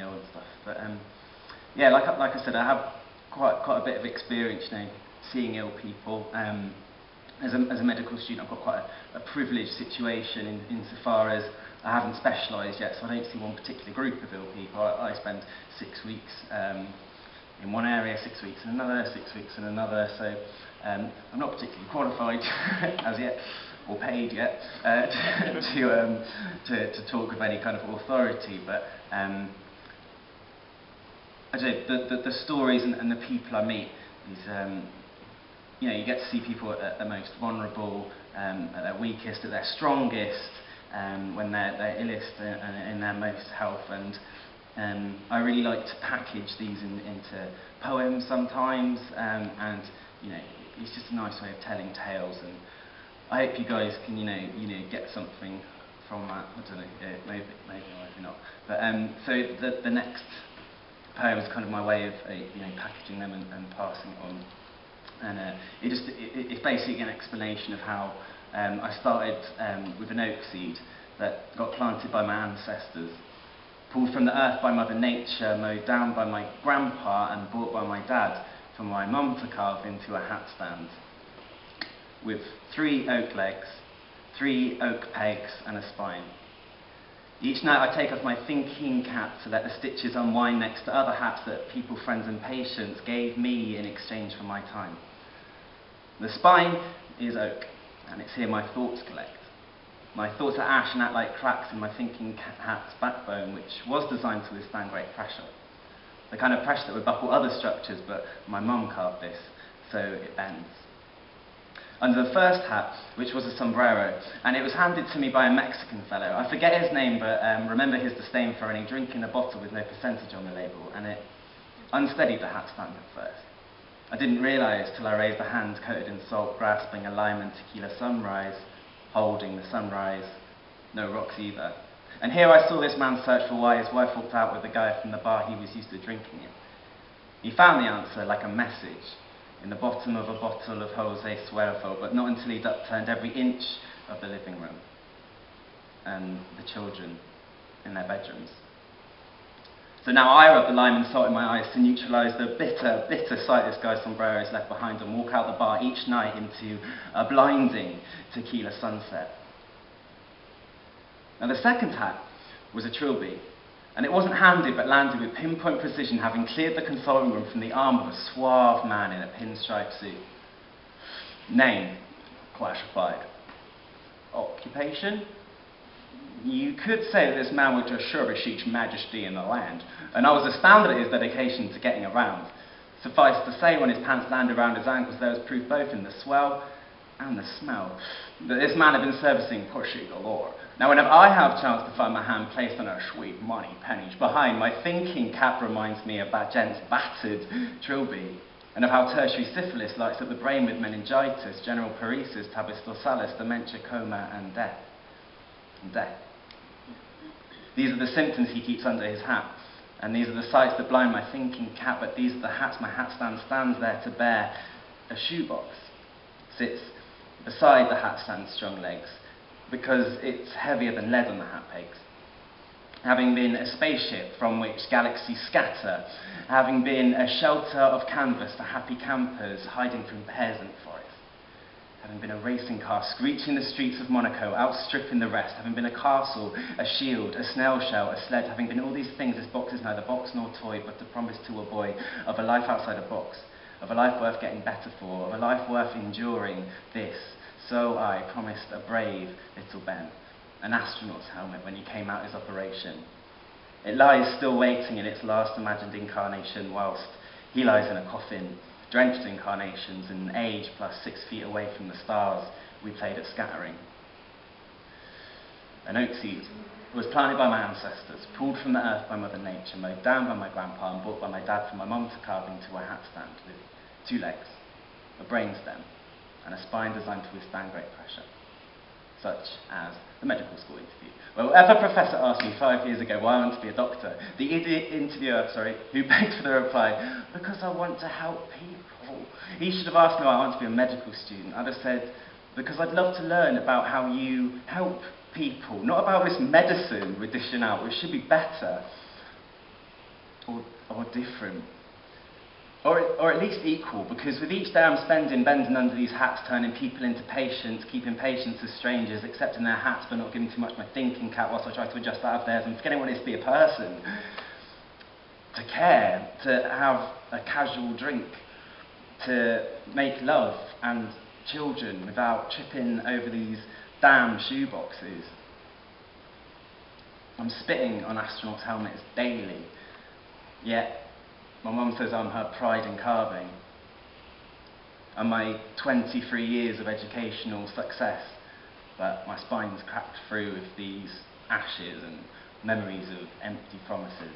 ill and stuff. But yeah, like I said, I have quite a bit of experience, seeing ill people. As a medical student, I've got quite a privileged situation insofar as I haven't specialised yet, so I don't see one particular group of ill people. I spend 6 weeks in one area, 6 weeks in another, 6 weeks in another, so I'm not particularly qualified as yet, or paid yet, to talk with any kind of authority, but I don't know, the stories and the people I meet is, you get to see people at their most vulnerable, at their weakest, at their strongest, when they're illest and in their most health, and I really like to package these into poems sometimes, and it's just a nice way of telling tales, and I hope you guys can get something from that. I don't know, maybe or maybe not. But so the next poem is kind of my way of packaging them and passing it on. And it's basically an explanation of how I started with an oak seed that got planted by my ancestors, pulled from the earth by Mother Nature, mowed down by my grandpa and bought by my dad for my mum to carve into a hat stand. With 3 oak legs, 3 oak pegs and a spine. Each night I take off my thinking cap to let the stitches unwind next to other hats that people, friends and patients gave me in exchange for my time. The spine is oak, and it's here my thoughts collect. My thoughts are ash and act like cracks in my thinking hat's backbone, which was designed to withstand great pressure. The kind of pressure that would buckle other structures, but my mum carved this, so it bends. Under the first hat, which was a sombrero, and it was handed to me by a Mexican fellow. I forget his name, but remember his disdain for any drink in a bottle with no percentage on the label, and it unsteadied the hat stand at first. I didn't realise till I raised a hand coated in salt, grasping a lime and tequila sunrise, holding the sunrise, no rocks either. And here I saw this man search for why his wife walked out with the guy from the bar he was used to drinking in. He found the answer like a message in the bottom of a bottle of Jose Suervo, but not until he'd upturned every inch of the living room and the children in their bedrooms. So now I rub the lime and salt in my eyes to neutralise the bitter, bitter sight this guy's sombrero is left behind, and walk out the bar each night into a blinding tequila sunset. Now the second hat was a trilby, and it wasn't handed but landed with pinpoint precision, having cleared the consulting room from the arm of a suave man in a pinstripe suit. Name, classified. Occupation? You could say that this man was to service each majesty in the land, and I was astounded at his dedication to getting around. Suffice to say, when his pants landed around his ankles, there was proof both in the swell and the smell that this man had been servicing pussy galore. Now, whenever I have a chance to find my hand placed on her sweet money pennies behind, my thinking cap reminds me of that gent's battered trilby, and of how tertiary syphilis lights up the brain with meningitis, general paresis, tabes dorsalis, dementia, coma, and death. These are the symptoms he keeps under his hat, and these are the sights that blind my thinking cap, but these are the hats my hat stand stands there to bear. A shoebox sits beside the hat stand's strong legs, because it's heavier than lead on the hat pegs. Having been a spaceship from which galaxies scatter, having been a shelter of canvas for happy campers hiding from peasant forests, having been a racing car screeching the streets of Monaco, outstripping the rest, having been a castle, a shield, a snail shell, a sled, having been all these things, this box is neither box nor toy, but a promise to a boy of a life outside a box, of a life worth getting better for, of a life worth enduring this. So I promised a brave little Ben an astronaut's helmet when he came out his operation. It lies still waiting in its last imagined incarnation, whilst he lies in a coffin, drenched in carnations, and age plus 6 feet away from the stars we played at scattering. An oak seed was planted by my ancestors, pulled from the earth by Mother Nature, mowed down by my grandpa, and bought by my dad for my mum to carve into a hat stand with 2 legs, a brainstem, and a spine designed to withstand great pressure, such as the medical school interview. Well, if a professor asked me 5 years ago why I want to be a doctor, the idiot interviewer, who begged for the reply, because I want to help people. He should have asked me why I want to be a medical student. I'd have said, because I'd love to learn about how you help people, not about this medicine we're dishing out, which should be better. or different. Or at least equal, because with each day I'm spending bending under these hats, turning people into patients, keeping patients as strangers, accepting their hats but not giving too much of my thinking cap whilst I try to adjust out of theirs, and forgetting what it is to be a person. To care, to have a casual drink, to make love and children without tripping over these damn shoeboxes. I'm spitting on astronauts' helmets daily, yet my mum says I'm her pride in carving. And my 23 years of educational success, but my spine's cracked through with these ashes and memories of empty promises.